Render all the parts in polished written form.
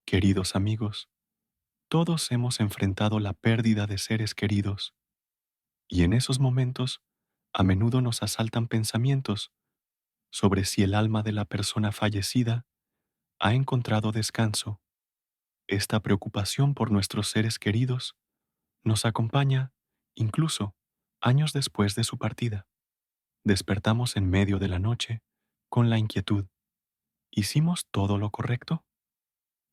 Queridos amigos, todos hemos enfrentado la pérdida de seres queridos, y en esos momentos a menudo nos asaltan pensamientos sobre si el alma de la persona fallecida ha encontrado descanso. Esta preocupación por nuestros seres queridos nos acompaña incluso años después de su partida. Despertamos en medio de la noche con la inquietud: ¿hicimos todo lo correcto?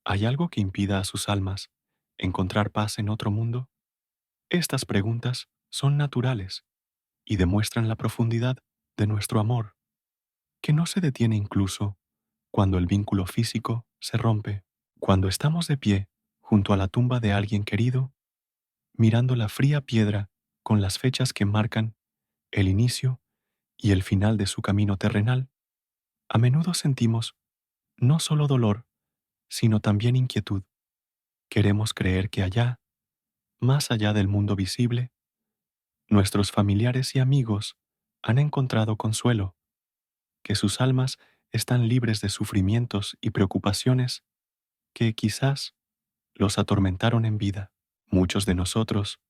¿Hay algo que impida a sus almas encontrar paz en otro mundo? Estas preguntas son naturales y demuestran la profundidad de nuestro amor, que no se detiene incluso cuando el vínculo físico se rompe. Cuando estamos de pie junto a la tumba de alguien querido, mirando la fría piedra con las fechas que marcan el inicio y el final de su camino terrenal, a menudo sentimos no solo dolor, sino también inquietud. Queremos creer que allá, más allá del mundo visible, nuestros familiares y amigos han encontrado consuelo, que sus almas están libres de sufrimientos y preocupaciones que quizás los atormentaron en vida. Muchos de nosotros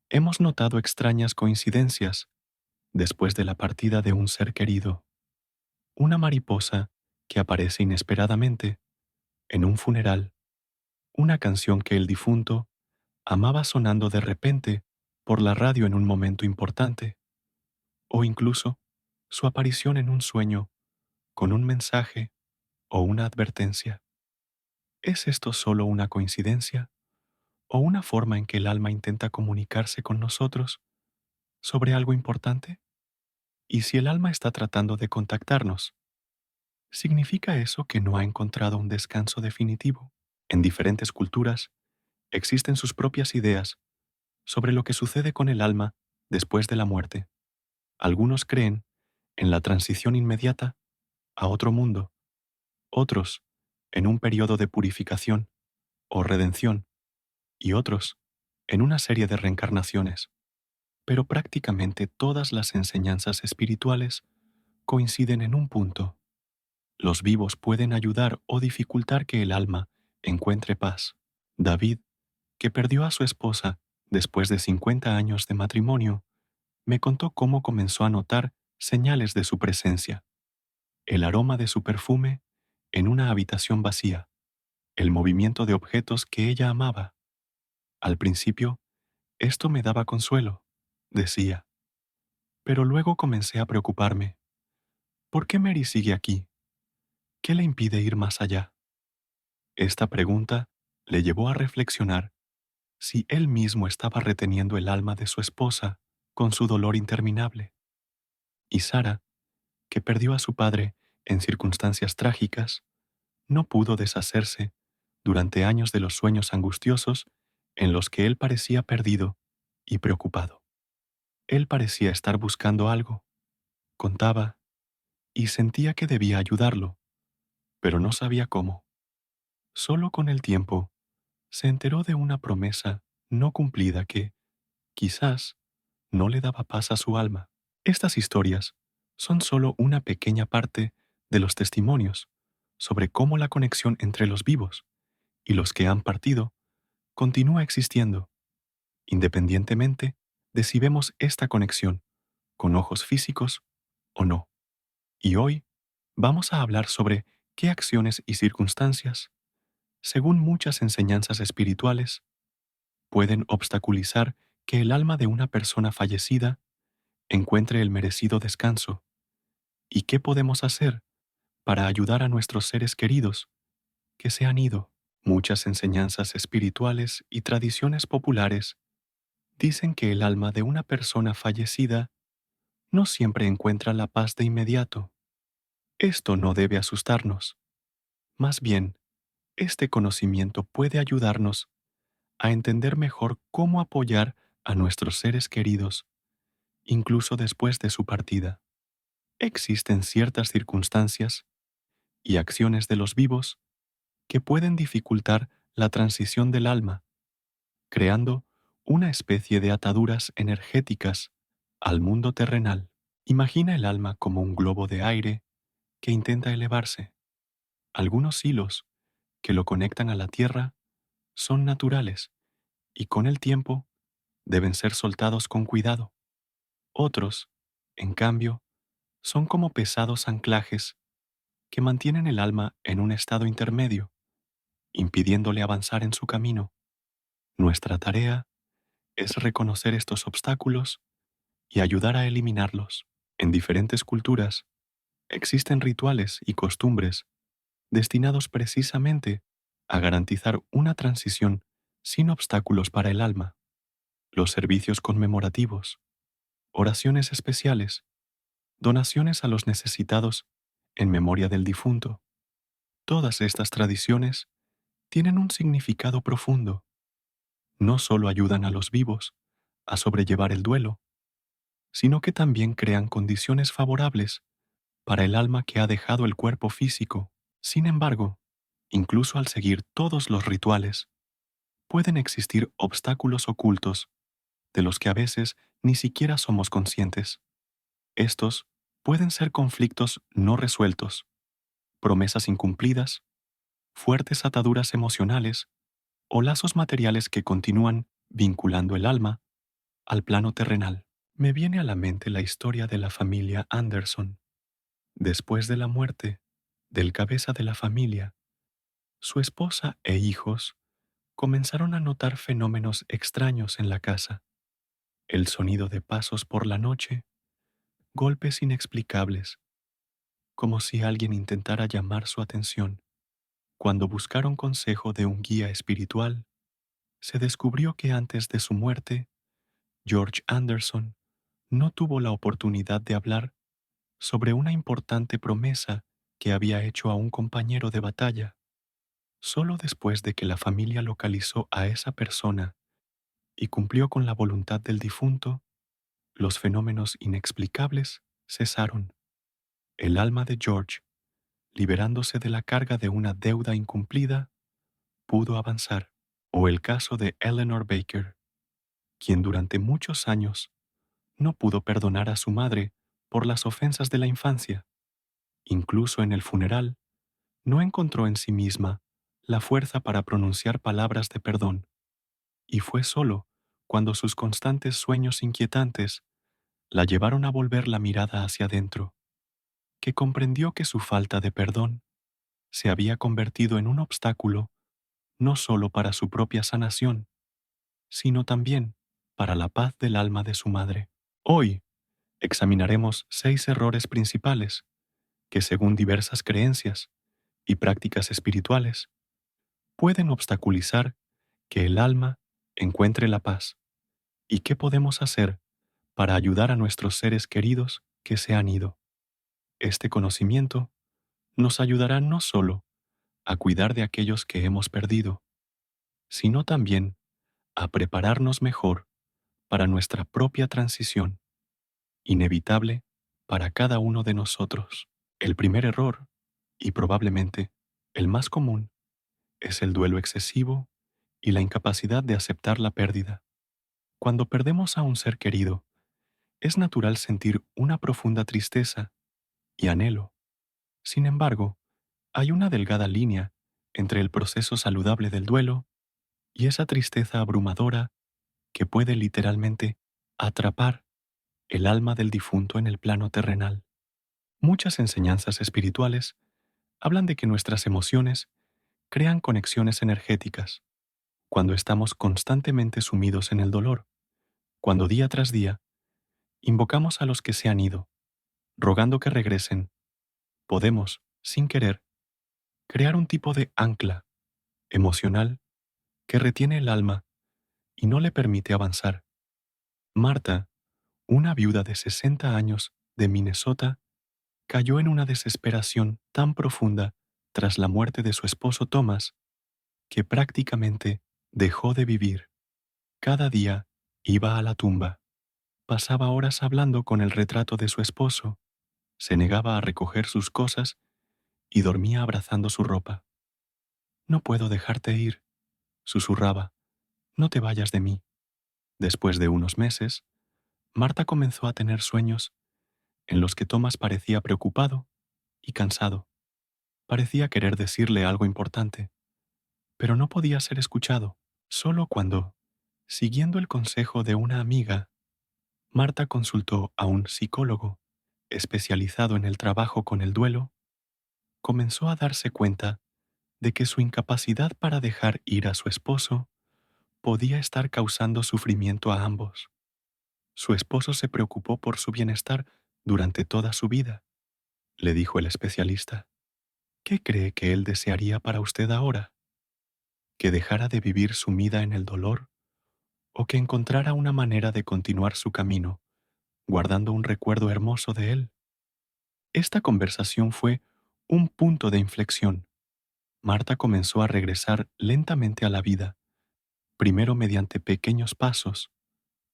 hemos notado extrañas coincidencias después de la partida de un ser querido. Una mariposa que aparece inesperadamente en un funeral, una canción que el difunto amaba sonando de repente por la radio en un momento importante, o incluso su aparición en un sueño con un mensaje o una advertencia. ¿Es esto solo una coincidencia o una forma en que el alma intenta comunicarse con nosotros sobre algo importante? Y si el alma está tratando de contactarnos, ¿significa eso que no ha encontrado un descanso definitivo? En diferentes culturas existen sus propias ideas sobre lo que sucede con el alma después de la muerte. Algunos creen en la transición inmediata a otro mundo, otros en un periodo de purificación o redención, y otros en una serie de reencarnaciones. Pero prácticamente todas las enseñanzas espirituales coinciden en un punto: los vivos pueden ayudar o dificultar que el alma encuentre paz. David, que perdió a su esposa después de 50 años de matrimonio, me contó cómo comenzó a notar señales de su presencia: el aroma de su perfume en una habitación vacía, el movimiento de objetos que ella amaba. Al principio, esto me daba consuelo, decía, pero luego comencé a preocuparme. ¿Por qué Mary sigue aquí? ¿Qué le impide ir más allá? Esta pregunta le llevó a reflexionar si él mismo estaba reteniendo el alma de su esposa con su dolor interminable. Y Sara, que perdió a su padre en circunstancias trágicas, no pudo deshacerse durante años de los sueños angustiosos en los que él parecía perdido y preocupado. Él parecía estar buscando algo, contaba, y sentía que debía ayudarlo, pero no sabía cómo. Solo con el tiempo se enteró de una promesa no cumplida que, quizás, no le daba paz a su alma. Estas historias son solo una pequeña parte de los testimonios sobre cómo la conexión entre los vivos y los que han partido continúa existiendo, independientemente de si vemos esta conexión con ojos físicos o no. Y hoy vamos a hablar sobre qué acciones y circunstancias, según muchas enseñanzas espirituales, pueden obstaculizar que el alma de una persona fallecida encuentre el merecido descanso, y qué podemos hacer para ayudar a nuestros seres queridos que se han ido. Muchas enseñanzas espirituales y tradiciones populares dicen que el alma de una persona fallecida no siempre encuentra la paz de inmediato. Esto no debe asustarnos. Más bien, este conocimiento puede ayudarnos a entender mejor cómo apoyar a nuestros seres queridos, incluso después de su partida. Existen ciertas circunstancias y acciones de los vivos que pueden dificultar la transición del alma, creando una especie de ataduras energéticas al mundo terrenal. Imagina el alma como un globo de aire que intenta elevarse. Algunos hilos que lo conectan a la tierra son naturales y con el tiempo deben ser soltados con cuidado. Otros, en cambio, son como pesados anclajes que mantienen el alma en un estado intermedio, impidiéndole avanzar en su camino. Nuestra tarea es reconocer estos obstáculos y ayudar a eliminarlos. En diferentes culturas existen rituales y costumbres destinados precisamente a garantizar una transición sin obstáculos para el alma. Los servicios conmemorativos, oraciones especiales, donaciones a los necesitados en memoria del difunto. Todas estas tradiciones tienen un significado profundo. No solo ayudan a los vivos a sobrellevar el duelo, sino que también crean condiciones favorables para el alma que ha dejado el cuerpo físico. Sin embargo, incluso al seguir todos los rituales, pueden existir obstáculos ocultos de los que a veces ni siquiera somos conscientes. Estos pueden ser conflictos no resueltos, promesas incumplidas, fuertes ataduras emocionales o lazos materiales que continúan vinculando el alma al plano terrenal. Me viene a la mente la historia de la familia Anderson. Después de la muerte del cabeza de la familia, su esposa e hijos comenzaron a notar fenómenos extraños en la casa. El sonido de pasos por la noche, golpes inexplicables, como si alguien intentara llamar su atención. Cuando buscaron consejo de un guía espiritual, se descubrió que antes de su muerte, George Anderson no tuvo la oportunidad de hablar sobre una importante promesa que había hecho a un compañero de batalla. Solo después de que la familia localizó a esa persona y cumplió con la voluntad del difunto, los fenómenos inexplicables cesaron. El alma de George, liberándose de la carga de una deuda incumplida, pudo avanzar. O el caso de Eleanor Baker, quien durante muchos años no pudo perdonar a su madre por las ofensas de la infancia. Incluso en el funeral, no encontró en sí misma la fuerza para pronunciar palabras de perdón. Y fue solo cuando sus constantes sueños inquietantes la llevaron a volver la mirada hacia adentro, que comprendió que su falta de perdón se había convertido en un obstáculo no solo para su propia sanación, sino también para la paz del alma de su madre. Hoy examinaremos 6 errores principales que, según diversas creencias y prácticas espirituales, pueden obstaculizar que el alma encuentre la paz y qué podemos hacer para ayudar a nuestros seres queridos que se han ido. Este conocimiento nos ayudará no solo a cuidar de aquellos que hemos perdido, sino también a prepararnos mejor para nuestra propia transición, inevitable para cada uno de nosotros. El primer error, y probablemente el más común, es el duelo excesivo y la incapacidad de aceptar la pérdida. Cuando perdemos a un ser querido, es natural sentir una profunda tristeza y anhelo. Sin embargo, hay una delgada línea entre el proceso saludable del duelo y esa tristeza abrumadora que puede literalmente atrapar el alma del difunto en el plano terrenal. Muchas enseñanzas espirituales hablan de que nuestras emociones crean conexiones energéticas. Cuando estamos constantemente sumidos en el dolor, cuando día tras día invocamos a los que se han ido, rogando que regresen, podemos, sin querer, crear un tipo de ancla emocional que retiene el alma y no le permite avanzar. Marta, una viuda de 60 años de Minnesota, cayó en una desesperación tan profunda tras la muerte de su esposo Thomas que prácticamente dejó de vivir. Cada día iba a la tumba, pasaba horas hablando con el retrato de su esposo, se negaba a recoger sus cosas y dormía abrazando su ropa. «No puedo dejarte ir», susurraba, «no te vayas de mí». Después de unos meses, Marta comenzó a tener sueños en los que Thomas parecía preocupado y cansado. Parecía querer decirle algo importante, pero no podía ser escuchado. Solo cuando, siguiendo el consejo de una amiga, Marta consultó a un psicólogo especializado en el trabajo con el duelo, comenzó a darse cuenta de que su incapacidad para dejar ir a su esposo podía estar causando sufrimiento a ambos. Su esposo se preocupó por su bienestar durante toda su vida, le dijo el especialista. ¿Qué cree que él desearía para usted ahora? ¿Que dejara de vivir sumida en el dolor o que encontrara una manera de continuar su camino, guardando un recuerdo hermoso de él? Esta conversación fue un punto de inflexión. Marta comenzó a regresar lentamente a la vida, primero mediante pequeños pasos,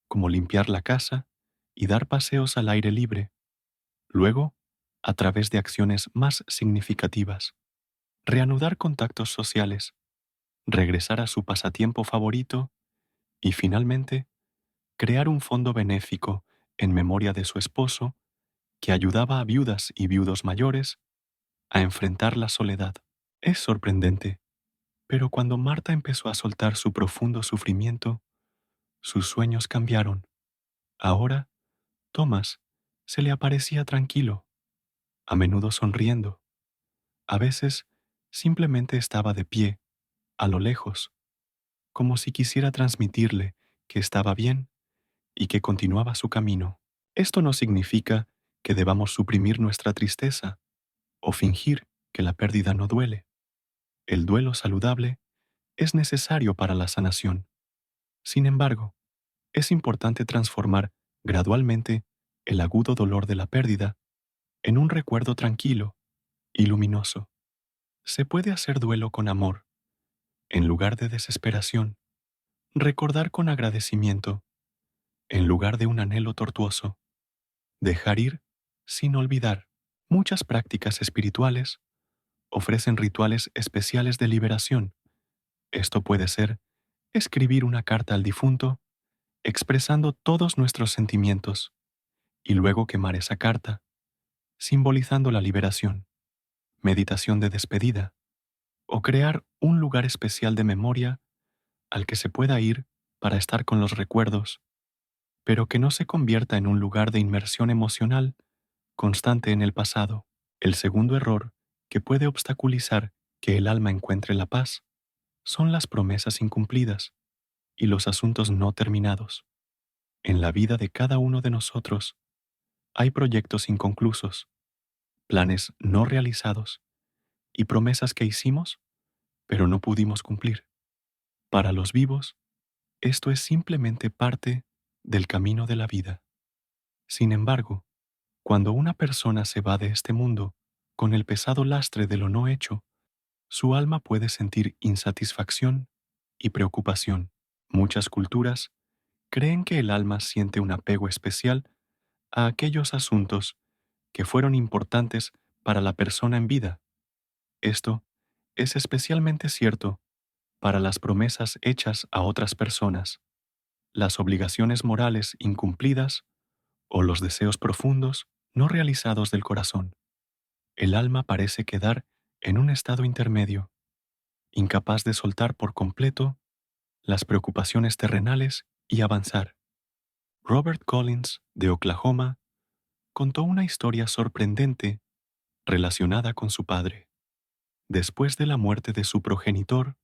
como limpiar la casa y dar paseos al aire libre, luego a través de acciones más significativas, reanudar contactos sociales, regresar a su pasatiempo favorito y finalmente crear un fondo benéfico en memoria de su esposo que ayudaba a viudas y viudos mayores a enfrentar la soledad. Es sorprendente, pero cuando Marta empezó a soltar su profundo sufrimiento, sus sueños cambiaron. Ahora, Thomas se le aparecía tranquilo, a menudo sonriendo. A veces simplemente estaba de pie, a lo lejos, como si quisiera transmitirle que estaba bien y que continuaba su camino. Esto no significa que debamos suprimir nuestra tristeza o fingir que la pérdida no duele. El duelo saludable es necesario para la sanación. Sin embargo, es importante transformar gradualmente el agudo dolor de la pérdida en un recuerdo tranquilo y luminoso. Se puede hacer duelo con amor, en lugar de desesperación, recordar con agradecimiento, en lugar de un anhelo tortuoso, dejar ir sin olvidar. Muchas prácticas espirituales ofrecen rituales especiales de liberación. Esto puede ser escribir una carta al difunto expresando todos nuestros sentimientos y luego quemar esa carta, simbolizando la liberación, meditación de despedida o crear un lugar especial de memoria al que se pueda ir para estar con los recuerdos, pero que no se convierta en un lugar de inmersión emocional constante en el pasado. El segundo error que puede obstaculizar que el alma encuentre la paz son las promesas incumplidas y los asuntos no terminados. En la vida de cada uno de nosotros hay proyectos inconclusos, planes no realizados y promesas que hicimos, pero no pudimos cumplir. Para los vivos, esto es simplemente parte del camino de la vida. Sin embargo, cuando una persona se va de este mundo con el pesado lastre de lo no hecho, su alma puede sentir insatisfacción y preocupación. Muchas culturas creen que el alma siente un apego especial a aquellos asuntos que fueron importantes para la persona en vida. Esto es especialmente cierto para las promesas hechas a otras personas, las obligaciones morales incumplidas o los deseos profundos no realizados del corazón. El alma parece quedar en un estado intermedio, incapaz de soltar por completo las preocupaciones terrenales y avanzar. Robert Collins, de Oklahoma, contó una historia sorprendente relacionada con su padre. Después de la muerte de su progenitor,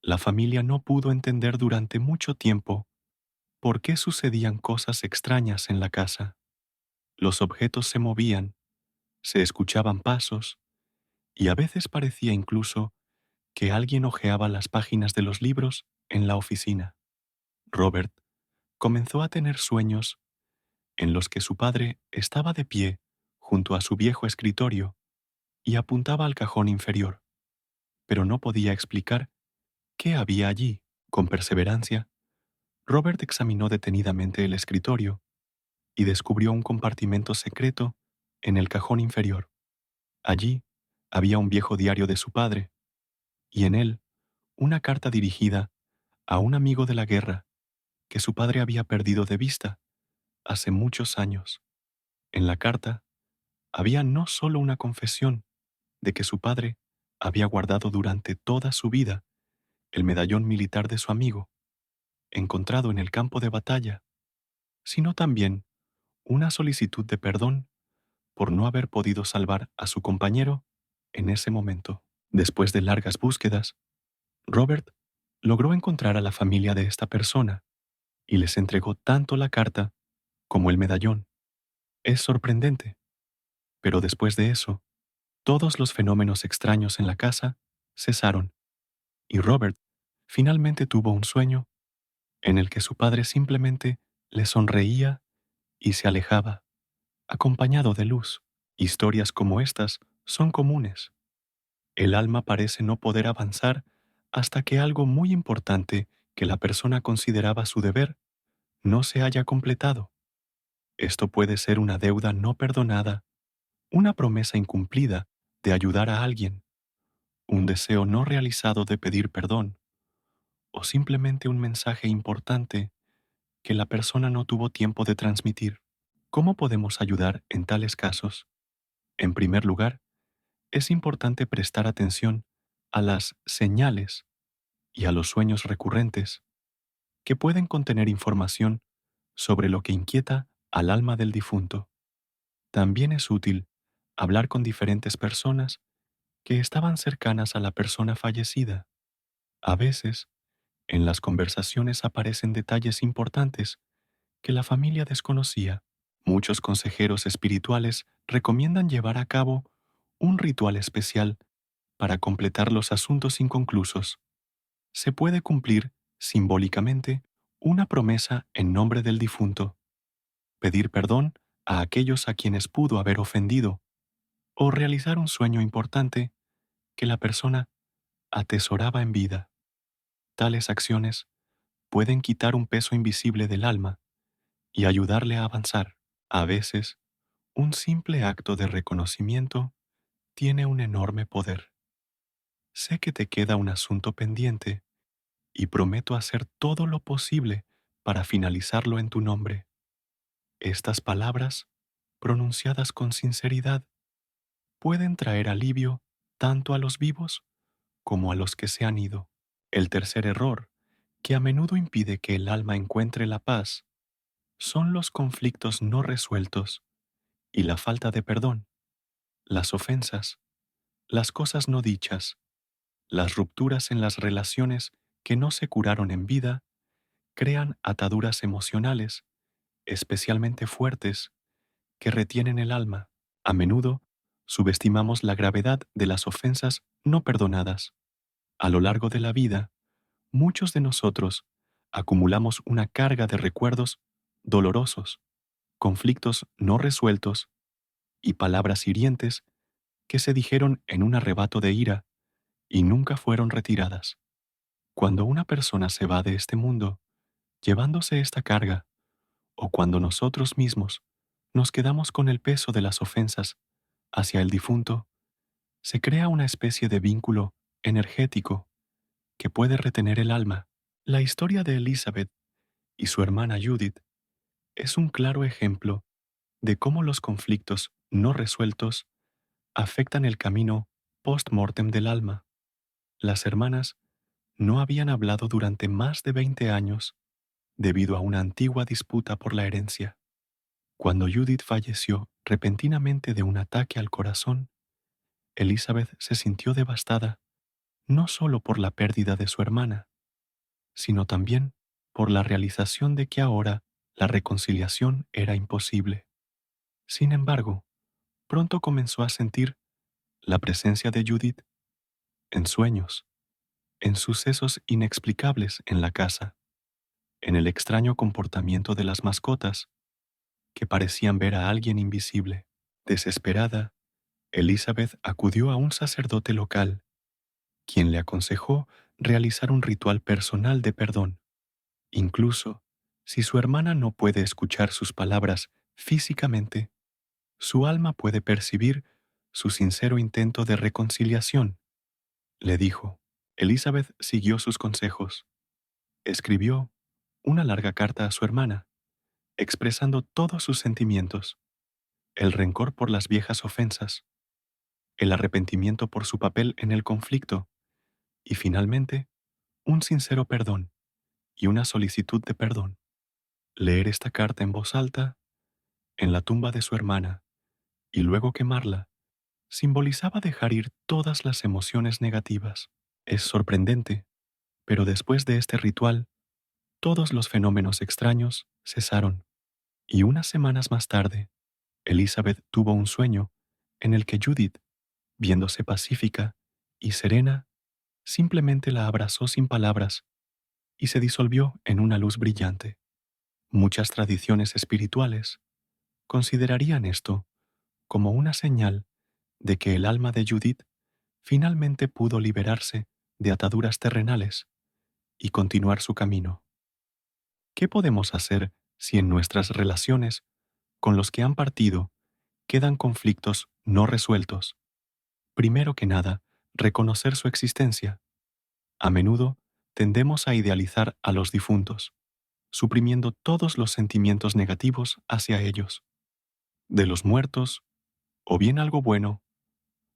la familia no pudo entender durante mucho tiempo por qué sucedían cosas extrañas en la casa. Los objetos se movían, se escuchaban pasos, y a veces parecía incluso que alguien hojeaba las páginas de los libros en la oficina. Robert comenzó a tener sueños en los que su padre estaba de pie junto a su viejo escritorio y apuntaba al cajón inferior, pero no podía explicar qué había allí. Con perseverancia, Robert examinó detenidamente el escritorio y descubrió un compartimento secreto en el cajón inferior. Allí había un viejo diario de su padre, y en él una carta dirigida a un amigo de la guerra que su padre había perdido de vista hace muchos años. En la carta había no solo una confesión de que su padre había guardado durante toda su vida el medallón militar de su amigo, encontrado en el campo de batalla, sino también una solicitud de perdón por no haber podido salvar a su compañero en ese momento. Después de largas búsquedas, Robert logró encontrar a la familia de esta persona y les entregó tanto la carta como el medallón. Es sorprendente, pero después de eso, todos los fenómenos extraños en la casa cesaron y Robert finalmente tuvo un sueño en el que su padre simplemente le sonreía y se alejaba, acompañado de luz. Historias como estas son comunes. El alma parece no poder avanzar hasta que algo muy importante que la persona consideraba su deber no se haya completado. Esto puede ser una deuda no perdonada, una promesa incumplida de ayudar a alguien, un deseo no realizado de pedir perdón, o simplemente un mensaje importante que la persona no tuvo tiempo de transmitir. ¿Cómo podemos ayudar en tales casos? En primer lugar, es importante prestar atención a las señales y a los sueños recurrentes que pueden contener información sobre lo que inquieta al alma del difunto. También es útil hablar con diferentes personas que estaban cercanas a la persona fallecida. A veces, en las conversaciones aparecen detalles importantes que la familia desconocía. Muchos consejeros espirituales recomiendan llevar a cabo un ritual especial para completar los asuntos inconclusos. Se puede cumplir simbólicamente una promesa en nombre del difunto, pedir perdón a aquellos a quienes pudo haber ofendido o realizar un sueño importante que la persona atesoraba en vida. Tales acciones pueden quitar un peso invisible del alma y ayudarle a avanzar. A veces, un simple acto de reconocimiento tiene un enorme poder. Sé que te queda un asunto pendiente y prometo hacer todo lo posible para finalizarlo en tu nombre. Estas palabras, pronunciadas con sinceridad, pueden traer alivio tanto a los vivos como a los que se han ido. El tercer error, que a menudo impide que el alma encuentre la paz, son los conflictos no resueltos y la falta de perdón, las ofensas, las cosas no dichas, las rupturas en las relaciones que no se curaron en vida, crean ataduras emocionales, especialmente fuertes, que retienen el alma. A menudo, subestimamos la gravedad de las ofensas no perdonadas. A lo largo de la vida, muchos de nosotros acumulamos una carga de recuerdos dolorosos, conflictos no resueltos y palabras hirientes que se dijeron en un arrebato de ira y nunca fueron retiradas. Cuando una persona se va de este mundo, llevándose esta carga, o cuando nosotros mismos nos quedamos con el peso de las ofensas hacia el difunto, se crea una especie de vínculo energético que puede retener el alma. La historia de Elizabeth y su hermana Judith es un claro ejemplo de cómo los conflictos no resueltos afectan el camino post-mortem del alma. Las hermanas no habían hablado durante más de 20 años debido a una antigua disputa por la herencia. Cuando Judith falleció repentinamente de un ataque al corazón, Elizabeth se sintió devastada no solo por la pérdida de su hermana, sino también por la realización de que ahora la reconciliación era imposible. Sin embargo, pronto comenzó a sentir la presencia de Judith en sueños, en sucesos inexplicables en la casa, en el extraño comportamiento de las mascotas, que parecían ver a alguien invisible. Desesperada, Elizabeth acudió a un sacerdote local, quien le aconsejó realizar un ritual personal de perdón. Incluso si su hermana no puede escuchar sus palabras físicamente, su alma puede percibir su sincero intento de reconciliación, le dijo. Elizabeth siguió sus consejos. Escribió una larga carta a su hermana, expresando todos sus sentimientos, el rencor por las viejas ofensas, el arrepentimiento por su papel en el conflicto y finalmente un sincero perdón y una solicitud de perdón. Leer esta carta en voz alta, en la tumba de su hermana, y luego quemarla, simbolizaba dejar ir todas las emociones negativas. Es sorprendente, pero después de este ritual, todos los fenómenos extraños cesaron, y unas semanas más tarde, Elizabeth tuvo un sueño en el que Judith, viéndose pacífica y serena, simplemente la abrazó sin palabras y se disolvió en una luz brillante. Muchas tradiciones espirituales considerarían esto como una señal de que el alma de Judith finalmente pudo liberarse de ataduras terrenales y continuar su camino. ¿Qué podemos hacer si en nuestras relaciones con los que han partido quedan conflictos no resueltos? Primero que nada, reconocer su existencia. A menudo tendemos a idealizar a los difuntos, suprimiendo todos los sentimientos negativos hacia ellos. De los muertos, o bien algo bueno,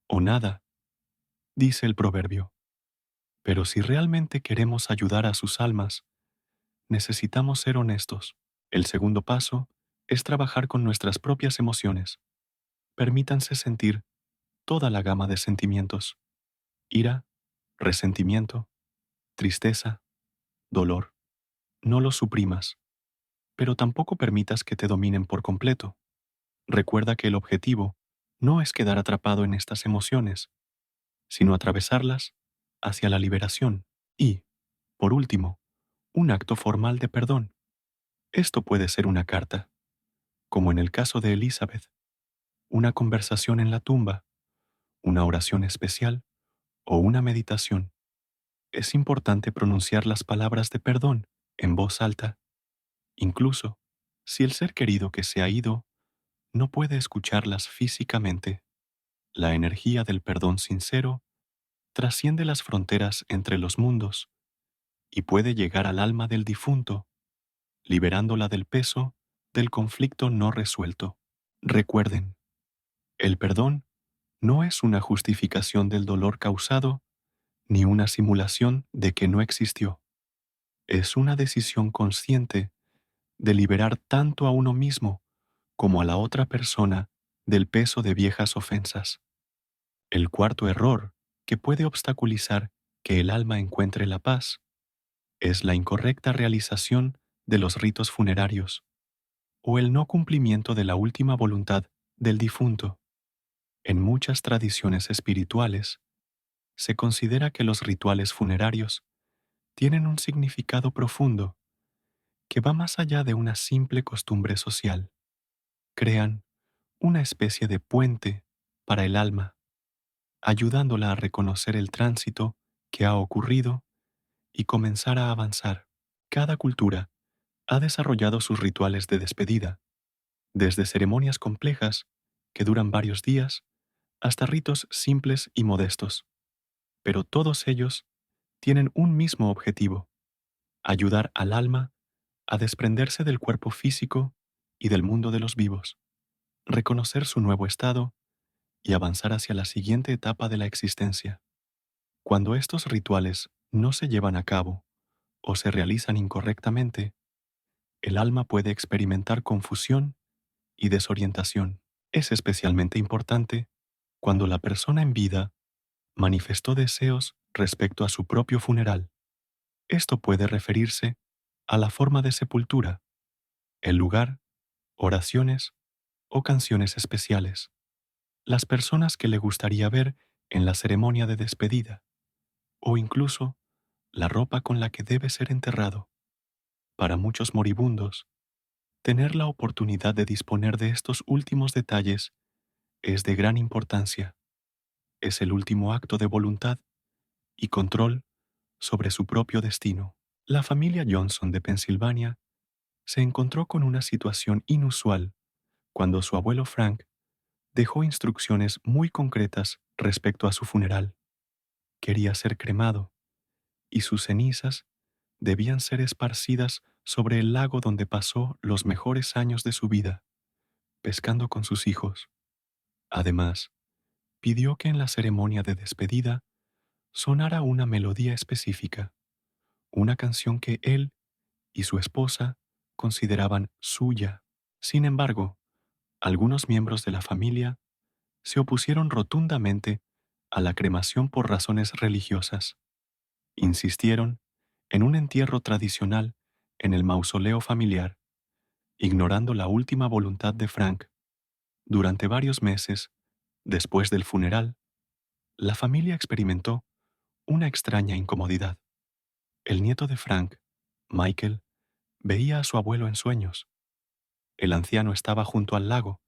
o nada, dice el proverbio. Pero si realmente queremos ayudar a sus almas, necesitamos ser honestos. El segundo paso es trabajar con nuestras propias emociones. Permítanse sentir toda la gama de sentimientos: ira, resentimiento, tristeza, dolor. No los suprimas, pero tampoco permitas que te dominen por completo. Recuerda que el objetivo no es quedar atrapado en estas emociones, sino atravesarlas hacia la liberación. Y, por último, un acto formal de perdón. Esto puede ser una carta, como en el caso de Elizabeth, una conversación en la tumba, una oración especial o una meditación. Es importante pronunciar las palabras de perdón en voz alta, incluso si el ser querido que se ha ido no puede escucharlas físicamente. La energía del perdón sincero trasciende las fronteras entre los mundos y puede llegar al alma del difunto, liberándola del peso del conflicto no resuelto. Recuerden, el perdón no es una justificación del dolor causado ni una simulación de que no existió. Es una decisión consciente de liberar tanto a uno mismo como a la otra persona del peso de viejas ofensas. El cuarto error que puede obstaculizar que el alma encuentre la paz es la incorrecta realización de los ritos funerarios o el no cumplimiento de la última voluntad del difunto. En muchas tradiciones espirituales, se considera que los rituales funerarios tienen un significado profundo que va más allá de una simple costumbre social. Crean una especie de puente para el alma, ayudándola a reconocer el tránsito que ha ocurrido y comenzar a avanzar. Cada cultura ha desarrollado sus rituales de despedida, desde ceremonias complejas que duran varios días hasta ritos simples y modestos, pero todos ellos tienen un mismo objetivo: ayudar al alma a desprenderse del cuerpo físico y del mundo de los vivos, reconocer su nuevo estado y avanzar hacia la siguiente etapa de la existencia. Cuando estos rituales no se llevan a cabo o se realizan incorrectamente, el alma puede experimentar confusión y desorientación. Es especialmente importante cuando la persona en vida manifestó deseos respecto a su propio funeral. Esto puede referirse a la forma de sepultura, el lugar, oraciones o canciones especiales, las personas que le gustaría ver en la ceremonia de despedida, o incluso la ropa con la que debe ser enterrado. Para muchos moribundos, tener la oportunidad de disponer de estos últimos detalles es de gran importancia. Es el último acto de voluntad y control sobre su propio destino. La familia Johnson de Pensilvania se encontró con una situación inusual cuando su abuelo Frank dejó instrucciones muy concretas respecto a su funeral. Quería ser cremado y sus cenizas debían ser esparcidas sobre el lago donde pasó los mejores años de su vida, pescando con sus hijos. Además, pidió que en la ceremonia de despedida sonara una melodía específica, una canción que él y su esposa consideraban suya. Sin embargo, algunos miembros de la familia se opusieron rotundamente a la cremación por razones religiosas. Insistieron en un entierro tradicional en el mausoleo familiar, ignorando la última voluntad de Frank. Durante varios meses, después del funeral, la familia experimentó una extraña incomodidad. El nieto de Frank, Michael, veía a su abuelo en sueños. El anciano estaba junto al lago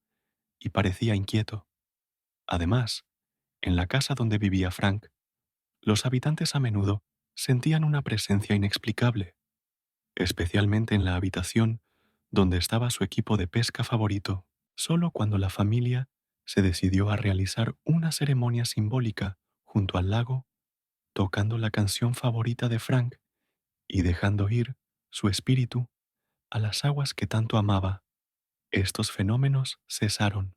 y parecía inquieto. Además, en la casa donde vivía Frank, los habitantes a menudo sentían una presencia inexplicable, especialmente en la habitación donde estaba su equipo de pesca favorito. Solo cuando la familia se decidió a realizar una ceremonia simbólica junto al lago, tocando la canción favorita de Frank y dejando ir su espíritu a las aguas que tanto amaba, estos fenómenos cesaron.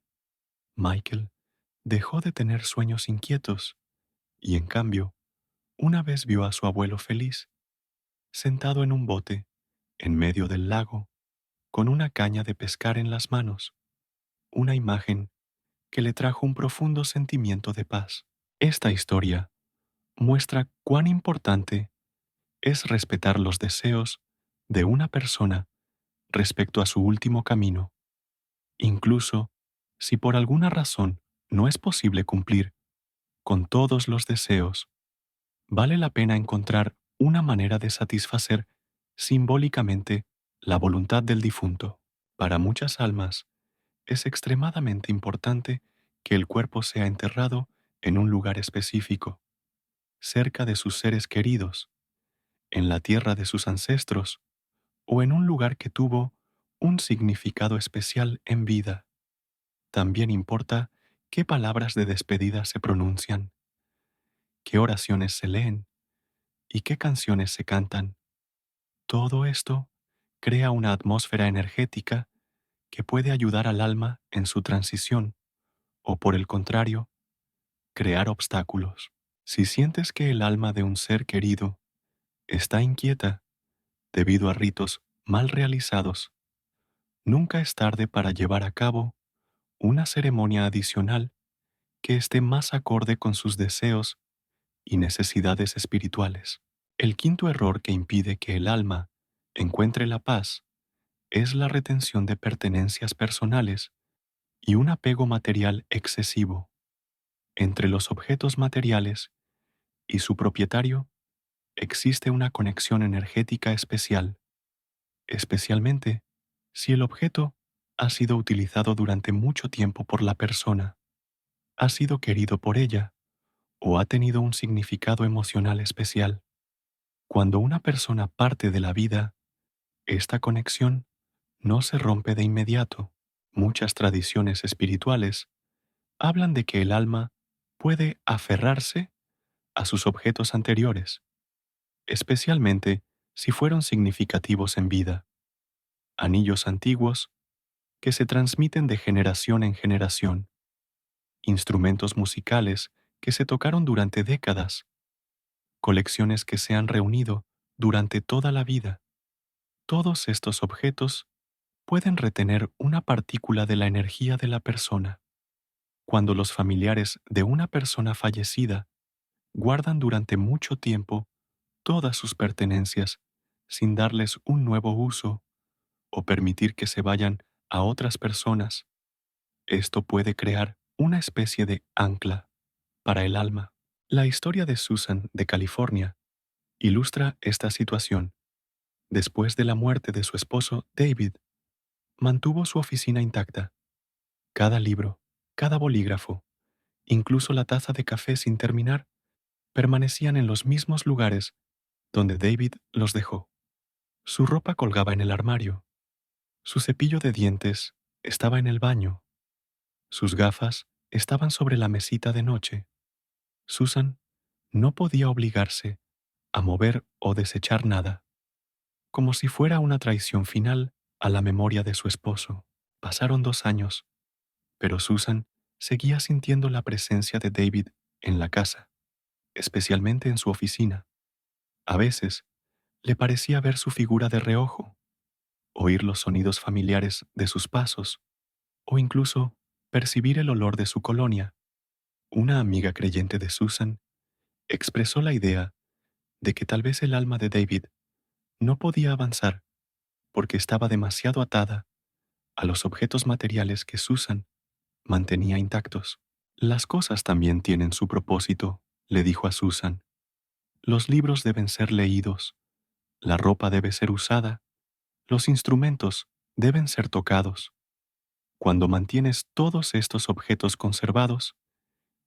Michael dejó de tener sueños inquietos y, en cambio, una vez vio a su abuelo feliz, sentado en un bote, en medio del lago, con una caña de pescar en las manos, una imagen que le trajo un profundo sentimiento de paz. Esta historia muestra cuán importante es respetar los deseos de una persona respecto a su último camino, incluso si por alguna razón no es posible cumplir con todos los deseos. Vale la pena encontrar una manera de satisfacer simbólicamente la voluntad del difunto. Para muchas almas, es extremadamente importante que el cuerpo sea enterrado en un lugar específico, cerca de sus seres queridos, en la tierra de sus ancestros o en un lugar que tuvo un significado especial en vida. También importa qué palabras de despedida se pronuncian, qué oraciones se leen y qué canciones se cantan. Todo esto crea una atmósfera energética que puede ayudar al alma en su transición o, por el contrario, crear obstáculos. Si sientes que el alma de un ser querido está inquieta debido a ritos mal realizados, nunca es tarde para llevar a cabo una ceremonia adicional que esté más acorde con sus deseos y necesidades espirituales. El quinto error que impide que el alma encuentre la paz es la retención de pertenencias personales y un apego material excesivo. Entre los objetos materiales y su propietario existe una conexión energética especial, especialmente si el objeto ha sido utilizado durante mucho tiempo por la persona, ha sido querido por ella o ha tenido un significado emocional especial. Cuando una persona parte de la vida, esta conexión no se rompe de inmediato. Muchas tradiciones espirituales hablan de que el alma puede aferrarse a sus objetos anteriores, especialmente si fueron significativos en vida. Anillos antiguos que se transmiten de generación en generación, instrumentos musicales que se tocaron durante décadas, colecciones que se han reunido durante toda la vida. Todos estos objetos pueden retener una partícula de la energía de la persona. Cuando los familiares de una persona fallecida guardan durante mucho tiempo todas sus pertenencias sin darles un nuevo uso o permitir que se vayan a otras personas, esto puede crear una especie de ancla para el alma. La historia de Susan de California ilustra esta situación. Después de la muerte de su esposo, David, mantuvo su oficina intacta. Cada libro, cada bolígrafo, incluso la taza de café sin terminar, permanecían en los mismos lugares donde David los dejó. Su ropa colgaba en el armario. Su cepillo de dientes estaba en el baño. Sus gafas estaban sobre la mesita de noche. Susan no podía obligarse a mover o desechar nada, como si fuera una traición final a la memoria de su esposo. Pasaron 2 años, pero Susan seguía sintiendo la presencia de David en la casa, especialmente en su oficina. A veces, Le parecía ver su figura de reojo, oír los sonidos familiares de sus pasos o incluso percibir el olor de su colonia. Una amiga creyente de Susan expresó la idea de que tal vez el alma de David no podía avanzar porque estaba demasiado atada a los objetos materiales que Susan mantenía intactos. Las cosas también tienen su propósito, le dijo a Susan. Los libros deben ser leídos, la ropa debe ser usada, los instrumentos deben ser tocados. Cuando mantienes todos estos objetos conservados,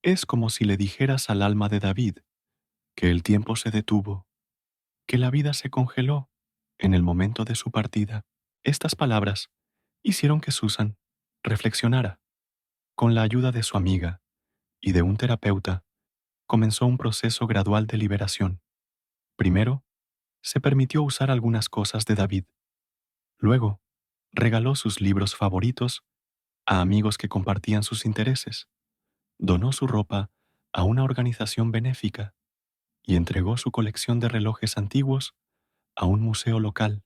es como si le dijeras al alma de David que el tiempo se detuvo, que la vida se congeló en el momento de su partida. Estas palabras hicieron que Susan reflexionara. Con la ayuda de su amiga y de un terapeuta, comenzó un proceso gradual de liberación. Primero, se permitió usar algunas cosas de David. Luego, regaló sus libros favoritos a amigos que compartían sus intereses, donó su ropa a una organización benéfica y entregó su colección de relojes antiguos a un museo local,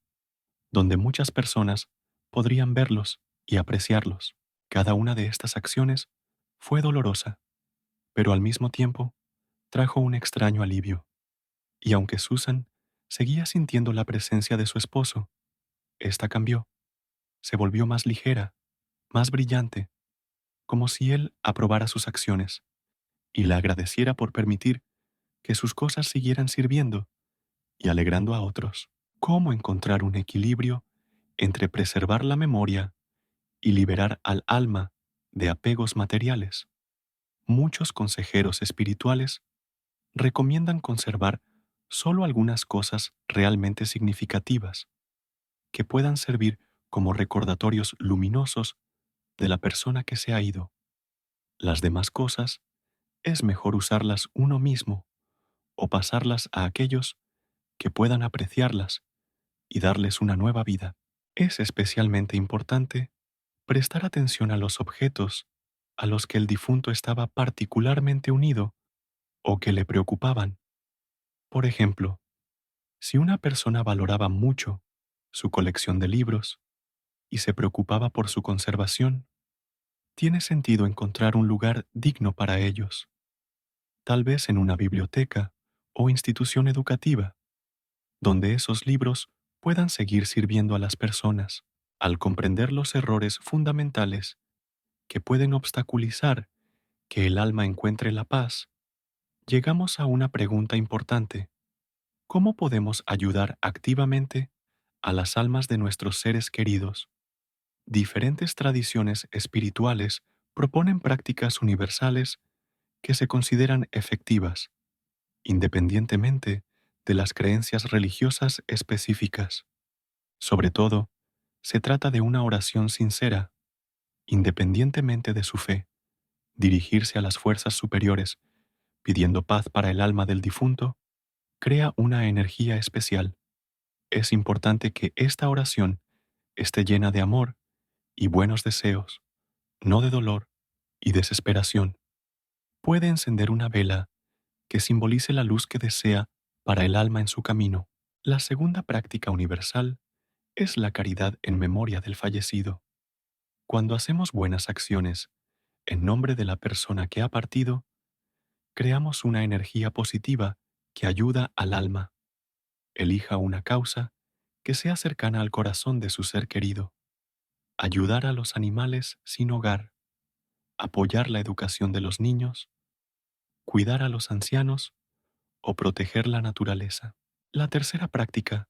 donde muchas personas podrían verlos y apreciarlos. Cada una de estas acciones fue dolorosa, pero al mismo tiempo trajo un extraño alivio. Y aunque Susan seguía sintiendo la presencia de su esposo, ésta cambió, se volvió más ligera, más brillante, como si él aprobara sus acciones y la agradeciera por permitir que sus cosas siguieran sirviendo y alegrando a otros. ¿Cómo encontrar un equilibrio entre preservar la memoria y liberar al alma de apegos materiales? Muchos consejeros espirituales recomiendan conservar solo algunas cosas realmente significativas que puedan servir como recordatorios luminosos de la persona que se ha ido. Las demás cosas es mejor usarlas uno mismo o pasarlas a aquellos que puedan apreciarlas y darles una nueva vida. Es especialmente importante prestar atención a los objetos a los que el difunto estaba particularmente unido o que le preocupaban. Por ejemplo, si una persona valoraba mucho su colección de libros y se preocupaba por su conservación, tiene sentido encontrar un lugar digno para ellos, tal vez en una biblioteca o institución educativa, donde esos libros puedan seguir sirviendo a las personas. Al comprender los errores fundamentales que pueden obstaculizar que el alma encuentre la paz, llegamos a una pregunta importante. ¿Cómo podemos ayudar activamente a las almas de nuestros seres queridos? Diferentes tradiciones espirituales proponen prácticas universales que se consideran efectivas, independientemente de las creencias religiosas específicas. Sobre todo, se trata de una oración sincera, independientemente de su fe. Dirigirse a las fuerzas superiores pidiendo paz para el alma del difunto crea una energía especial. Es importante que esta oración esté llena de amor y buenos deseos, no de dolor y desesperación. Puede encender una vela que simbolice la luz que desea para el alma en su camino. La segunda práctica universal es la caridad en memoria del fallecido. Cuando hacemos buenas acciones en nombre de la persona que ha partido, creamos una energía positiva que ayuda al alma. Elija una causa que sea cercana al corazón de su ser querido. Ayudar a los animales sin hogar, apoyar la educación de los niños, cuidar a los ancianos o proteger la naturaleza. La tercera práctica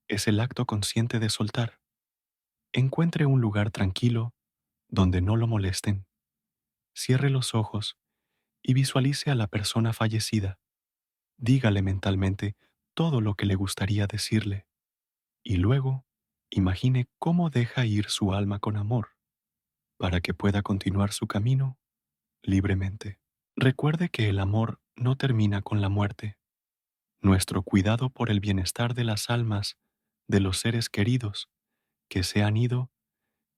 es el acto consciente de soltar. Encuentre un lugar tranquilo donde no lo molesten. Cierre los ojos y visualice a la persona fallecida. Dígale mentalmente todo lo que le gustaría decirle y luego imagine cómo deja ir su alma con amor para que pueda continuar su camino libremente. Recuerde que el amor no termina con la muerte. Nuestro cuidado por el bienestar de las almas de los seres queridos que se han ido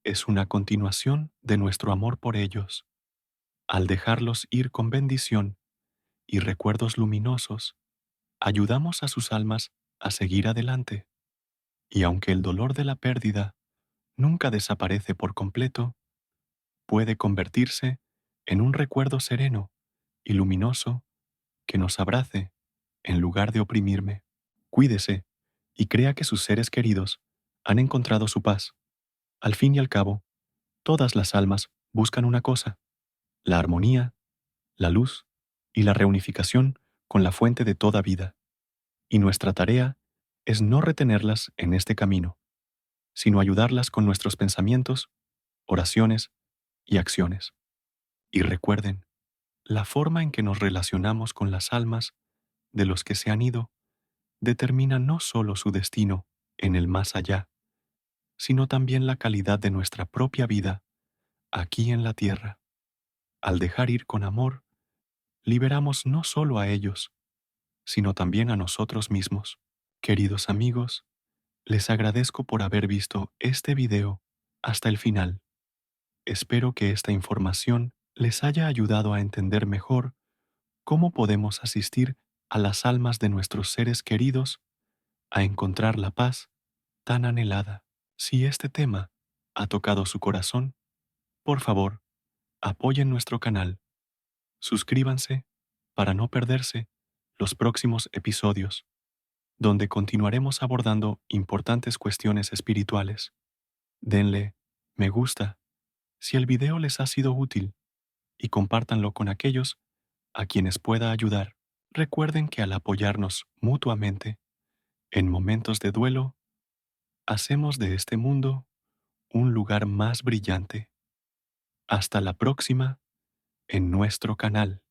es una continuación de nuestro amor por ellos. Al dejarlos ir con bendición y recuerdos luminosos, ayudamos a sus almas a seguir adelante. Y aunque el dolor de la pérdida nunca desaparece por completo, puede convertirse en un recuerdo sereno y luminoso que nos abrace en lugar de oprimirme. Cuídese y crea que sus seres queridos han encontrado su paz. Al fin y al cabo, todas las almas buscan una cosa: la armonía, la luz y la reunificación con la fuente de toda vida. Y nuestra tarea es no retenerlas en este camino, sino ayudarlas con nuestros pensamientos, oraciones y acciones. Y recuerden, la forma en que nos relacionamos con las almas de los que se han ido determina no solo su destino en el más allá, sino también la calidad de nuestra propia vida aquí en la tierra. Al dejar ir con amor, liberamos no solo a ellos, sino también a nosotros mismos. Queridos amigos, les agradezco por haber visto este video hasta el final. Espero que esta información les haya ayudado a entender mejor cómo podemos asistir a las almas de nuestros seres queridos a encontrar la paz tan anhelada. Si este tema ha tocado su corazón, por favor, apoyen nuestro canal. Suscríbanse para no perderse los próximos episodios, donde continuaremos abordando importantes cuestiones espirituales. Denle me gusta si el video les ha sido útil y compártanlo con aquellos a quienes pueda ayudar. Recuerden que al apoyarnos mutuamente en momentos de duelo, hacemos de este mundo un lugar más brillante. Hasta la próxima en nuestro canal.